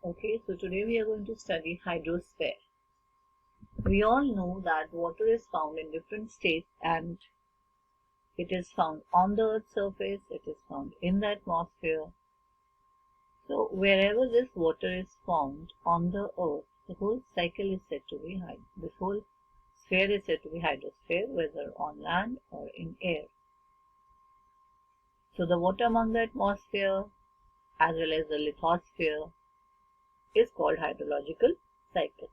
Okay, so today we are going to study hydrosphere. We all know that water is found in different states and it is found on the Earth's surface, it is found in the atmosphere. So wherever this water is found on the Earth, the whole cycle is said to be this whole sphere is said to be hydrosphere, whether on land or in air. So the water among the atmosphere as well as the lithosphere is called hydrological cycle.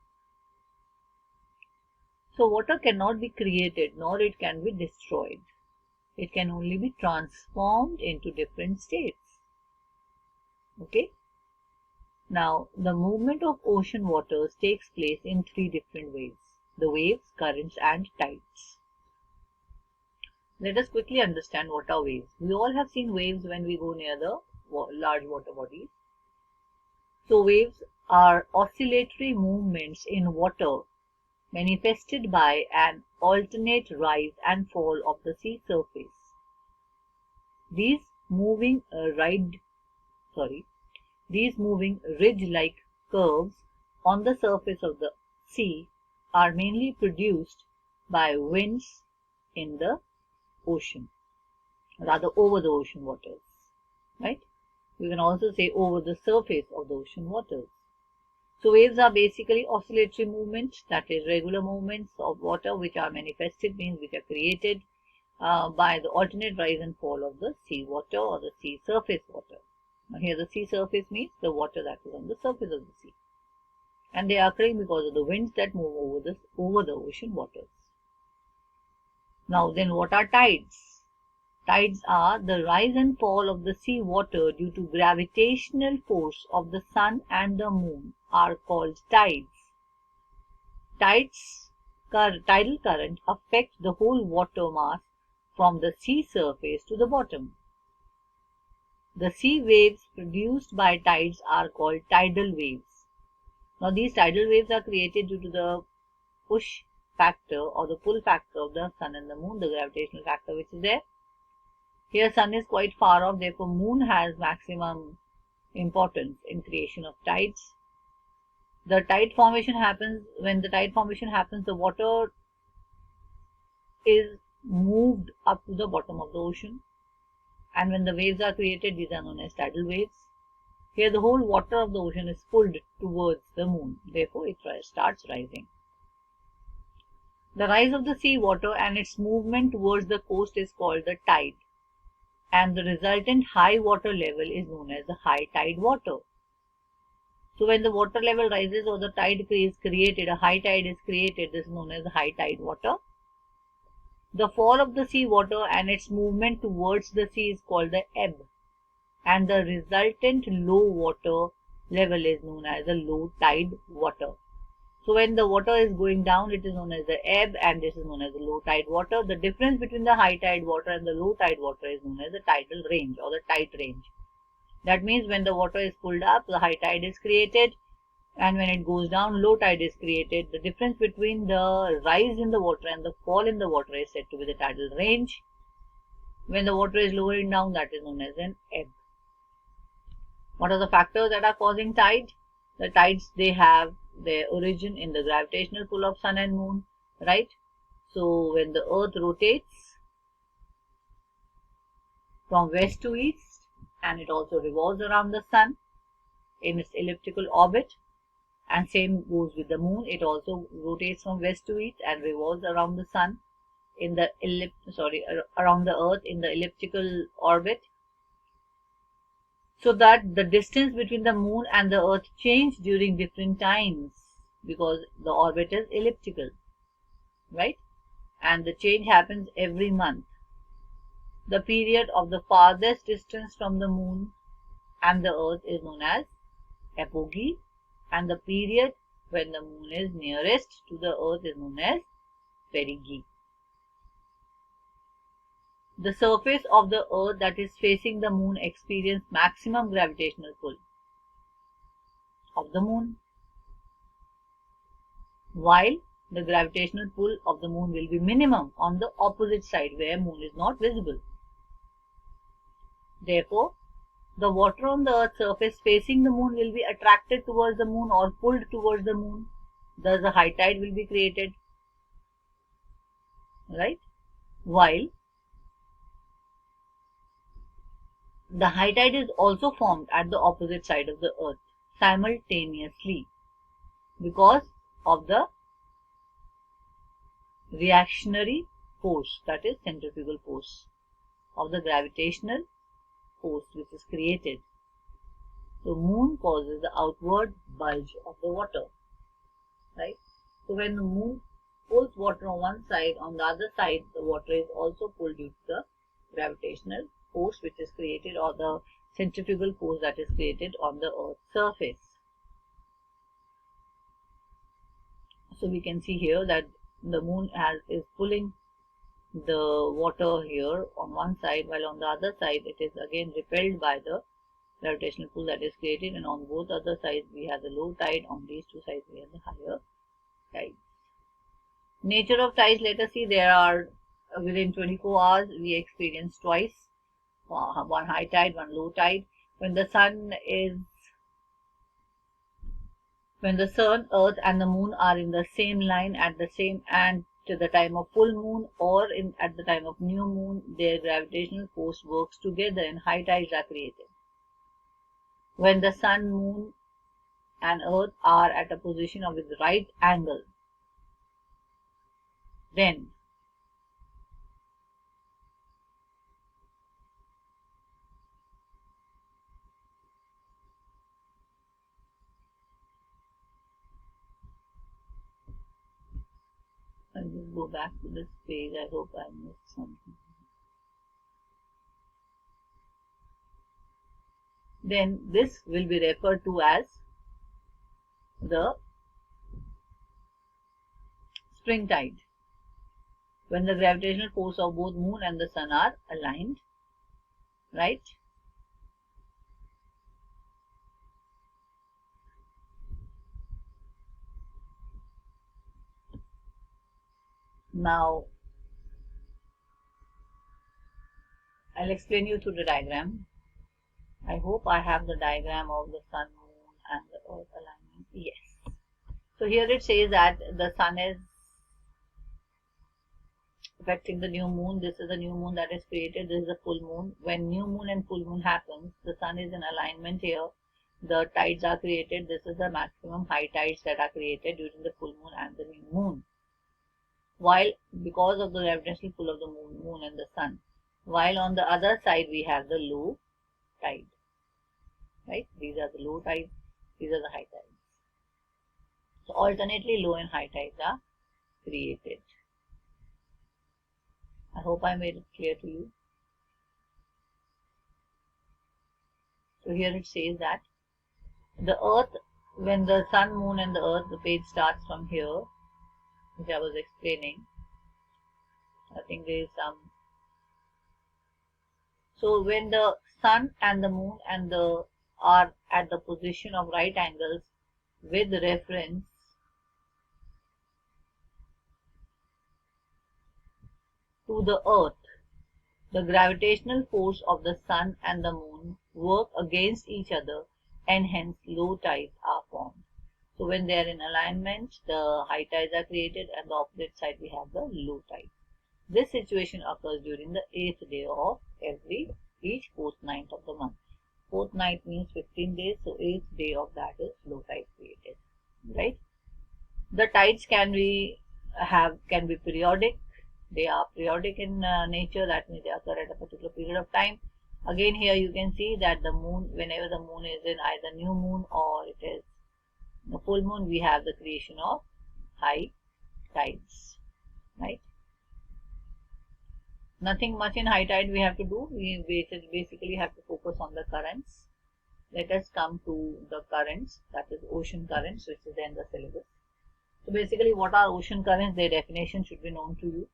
So water cannot be created nor it can be destroyed. It can only be transformed into different states. Okay. Now the movement of ocean waters takes place in three different ways: the waves, currents and tides. Let us quickly understand what are waves. We all have seen waves when we go near the large water bodies. So waves are oscillatory movements in water manifested by an alternate rise and fall of the sea surface. These moving ridge-like curves on the surface of the sea are mainly produced by winds in the ocean, rather over the ocean waters, right? We can also say over the surface of the ocean waters. So waves are basically oscillatory movements, that is regular movements of water which are manifested, means which are created by the alternate rise and fall of the sea water or the sea surface water. Now here the sea surface means the water that is on the surface of the sea. And they are occurring because of the winds that move over the ocean waters. Now then, what are tides? Tides are the rise and fall of the sea water due to gravitational force of the sun and the moon are called tides. Tidal current affects the whole water mass from the sea surface to the bottom. The sea waves produced by tides are called tidal waves. Now these tidal waves are created due to the push factor or the pull factor of the sun and the moon, the gravitational factor which is there. Here sun is quite far off, therefore moon has maximum importance in creation of tides. The tide formation happens, when the tide formation happens, the water is moved up to the bottom of the ocean. And when the waves are created, these are known as tidal waves. Here the whole water of the ocean is pulled towards the moon, therefore it starts rising. The rise of the sea water and its movement towards the coast is called the tide, and the resultant high water level is known as the high tide water. So when the water level rises or the tide is created, a high tide is created, this is known as the high tide water. The fall of the sea water and its movement towards the sea is called the ebb, and the resultant low water level is known as the low tide water. So when the water is going down, it is known as the ebb, and this is known as the low tide water. The difference between the high tide water and the low tide water is known as the tidal range or the tide range. That means when the water is pulled up, the high tide is created, and when it goes down, low tide is created. The difference between the rise in the water and the fall in the water is said to be the tidal range. When the water is lowering down, that is known as an ebb. What are the factors that are causing tide? The tides, they have their origin in the gravitational pull of sun and moon, right? So when the earth rotates from west to east, and it also revolves around the sun in its elliptical orbit, and same goes with the moon, it also rotates from west to east and revolves around the sun in the around the earth in the elliptical orbit, so that the distance between the moon and the earth change during different times because the orbit is elliptical, right? And the change happens every month. The period of the farthest distance from the moon and the earth is known as apogee, and the period when the moon is nearest to the earth is known as perigee. The surface of the earth that is facing the moon experiences maximum gravitational pull of the moon, while the gravitational pull of the moon will be minimum on the opposite side where moon is not visible. Therefore, the water on the Earth's surface facing the moon will be attracted towards the moon or pulled towards the moon. Thus the high tide will be created, right? While the high tide is also formed at the opposite side of the Earth simultaneously because of the reactionary force, that is centrifugal force of the gravitational force which is created. So moon causes the outward bulge of the water, right? So when the moon pulls water on one side, on the other side the water is also pulled due to the gravitational force which is created, or the centrifugal force that is created on the Earth's surface. So we can see here that the moon is pulling the water here on one side, while on the other side it is again repelled by the gravitational pull that is created, and on both other sides we have the low tide, on these two sides we have the higher tide. Nature of tides, let us see. There are within 24 hours we experience twice, one high tide, one low tide. When the sun, Earth and the moon are in the same line at the same and to the time of full moon, or at the time of new moon, their gravitational force works together and high tides are created. When the sun, moon and Earth are at a position of its right angle, then I'll just go back to this page. I hope I missed something. Then this will be referred to as the spring tide, when the gravitational force of both moon and the sun are aligned, right? Now I'll explain you through the diagram. I hope I have the diagram of the sun, moon and the Earth alignment. Yes. So here it says that the sun is affecting the new moon. This is the new moon that is created. This is the full moon. When new moon and full moon happens, the sun is in alignment here. The tides are created. This is the maximum high tides that are created during the full moon and the new moon. While because of the gravitational pull of the moon and the sun, while on the other side we have the low tide, right? These are the low tides, these are the high tides. So alternately low and high tides are created. I hope I made it clear to you. So here it says that the Earth, when the sun, moon and the Earth, the page starts from here, which I was explaining. I think there is some. So when the sun and the moon and the are at the position of right angles with reference to the Earth, the gravitational force of the sun and the moon work against each other, and hence low tides are formed. So when they are in alignment, the high tides are created, and the opposite side we have the low tide. This situation occurs during the 8th day of each fortnight of the month. Fortnight means 15 days, so 8th day of that is low tide created, right? The tides can be periodic. They are periodic in nature, that means they occur at a particular period of time. Again here you can see that the moon, whenever the moon is in either new moon or it is the full moon, we have the creation of high tides, right? Nothing much in high tide we have to do. We basically have to focus on the currents. Let us come to the currents, that is ocean currents, which is in the syllabus. So basically what are ocean currents? Their definition should be known to you.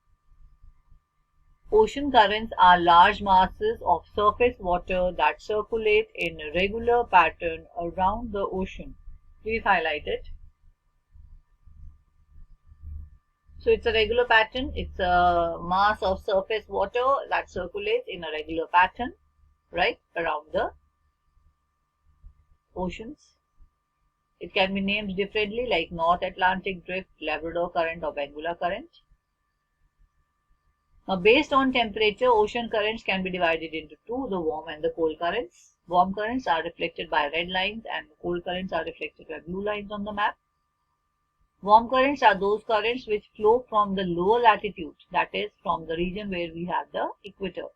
Ocean currents are large masses of surface water that circulate in a regular pattern around the ocean. Please highlight it. So it's a regular pattern. It's a mass of surface water that circulates in a regular pattern, right, around the oceans. It can be named differently like North Atlantic Drift, Labrador Current or Benguela Current. Now based on temperature, ocean currents can be divided into two, the warm and the cold currents. Warm currents are reflected by red lines and cold currents are reflected by blue lines on the map. Warm currents are those currents which flow from the lower latitude, that is from the region where we have the equator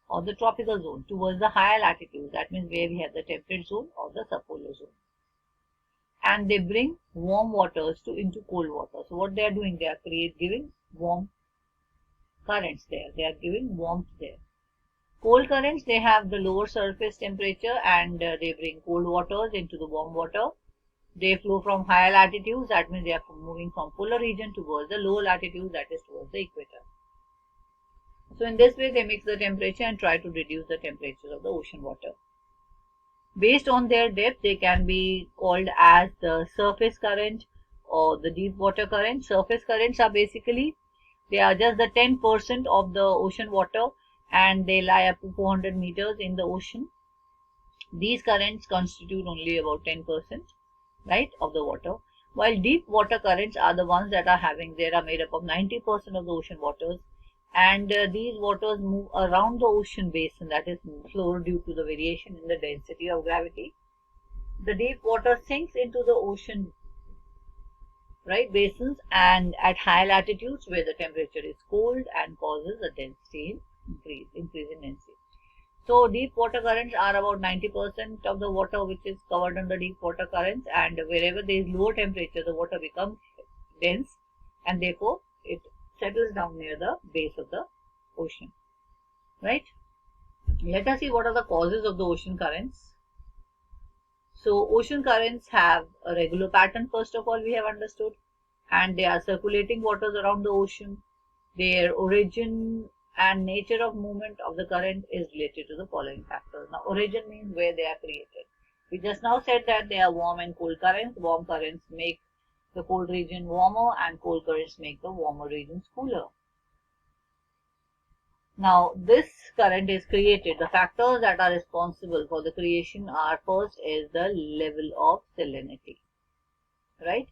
or the tropical zone, towards the higher latitude, that means where we have the temperate zone or the subpolar zone. And they bring warm waters into cold water. So what they are doing, they are giving warm currents there, they are giving warmth there. Cold currents, they have the lower surface temperature and they bring cold waters into the warm water. They flow from higher latitudes, that means they are moving from polar region towards the lower latitude, that is towards the equator. So in this way they mix the temperature and try to reduce the temperature of the ocean water. Based on their depth, they can be called as the surface current or the deep water current. Surface currents are basically, they are just the 10% of the ocean water and they lie up to 400 meters in the ocean. These currents constitute only about 10%, right, of the water, while deep water currents are the ones that are made up of 90% of the ocean waters, and these waters move around the ocean basin, that is floor, due to the variation in the density of gravity. The deep water sinks into the ocean, right, basins and at high latitudes where the temperature is cold and causes a density increase in density. So deep water currents are about 90% of the water which is covered under deep water currents, and wherever there is lower temperature the water becomes dense and therefore it settles down near the base of the ocean, right. Let us see what are the causes of the ocean currents. So ocean currents have a regular pattern, first of all, we have understood, and they are circulating waters around the ocean. Their origin and nature of movement of the current is related to the following factors. Now origin means where they are created. We just now said that they are warm and cold currents. Warm currents make the cold region warmer and cold currents make the warmer regions cooler. Now this current is created. The factors that are responsible for the creation are, first is the level of salinity, right.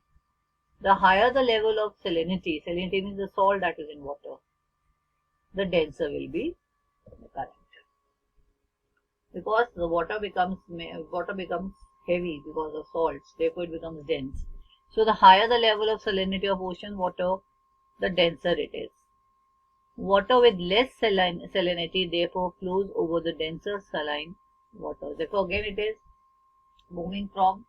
The higher the level of salinity means the salt that is in water, the denser will be the current, because the water becomes heavy because of salts, therefore it becomes dense. So the higher the level of salinity of ocean water, the denser it is. Water with less salinity therefore flows over the denser saline water. Therefore again it is moving from,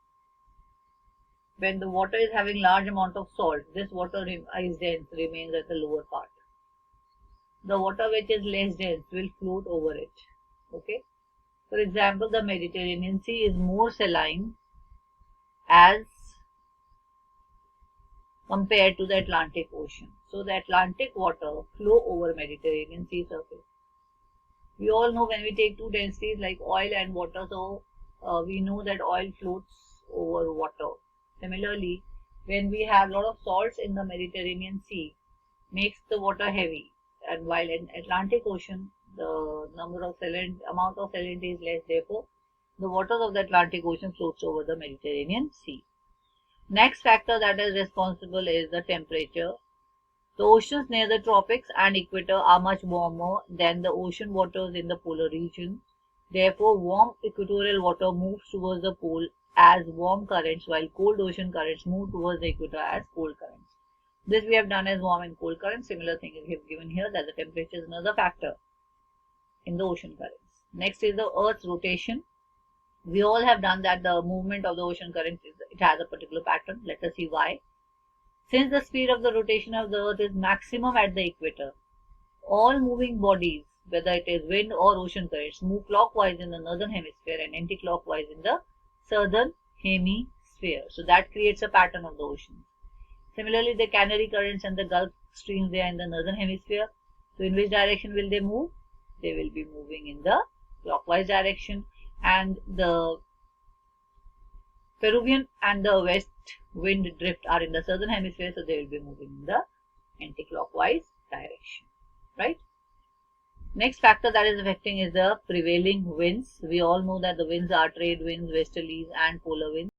when the water is having large amount of salt, this water is dense, remains at the lower part. The water which is less dense will float over it, okay. For example, the Mediterranean Sea is more saline as compared to the Atlantic Ocean. So the Atlantic water flow over Mediterranean Sea surface. We all know when we take two densities like oil and water, so we know that oil floats over water. Similarly, when we have a lot of salts in the Mediterranean Sea, makes the water heavy, and while in Atlantic Ocean the amount of salinity is less, therefore the waters of the Atlantic Ocean floats over the Mediterranean Sea. Next factor that is responsible is the temperature. The oceans near the tropics and equator are much warmer than the ocean waters in the polar region. Therefore, warm equatorial water moves towards the pole as warm currents, while cold ocean currents move towards the equator as cold currents. This we have done as warm and cold currents. Similar thing is given here, that the temperature is another factor in the ocean currents. Next is the Earth's rotation. We all have done that the movement of the ocean currents, it has a particular pattern. Let us see why. Since the speed of the rotation of the Earth is maximum at the equator, all moving bodies, whether it is wind or ocean currents, move clockwise in the northern hemisphere and anti-clockwise in the southern hemisphere. So that creates a pattern of the ocean. Similarly, the Canary currents and the Gulf streams, they are in the northern hemisphere. So in which direction will they move? They will be moving in the clockwise direction, and the Peruvian and the west wind drift are in the southern hemisphere, so they will be moving in the anti-clockwise direction, right. Next factor that is affecting is the prevailing winds. We all know that the winds are trade winds, westerlies and polar winds.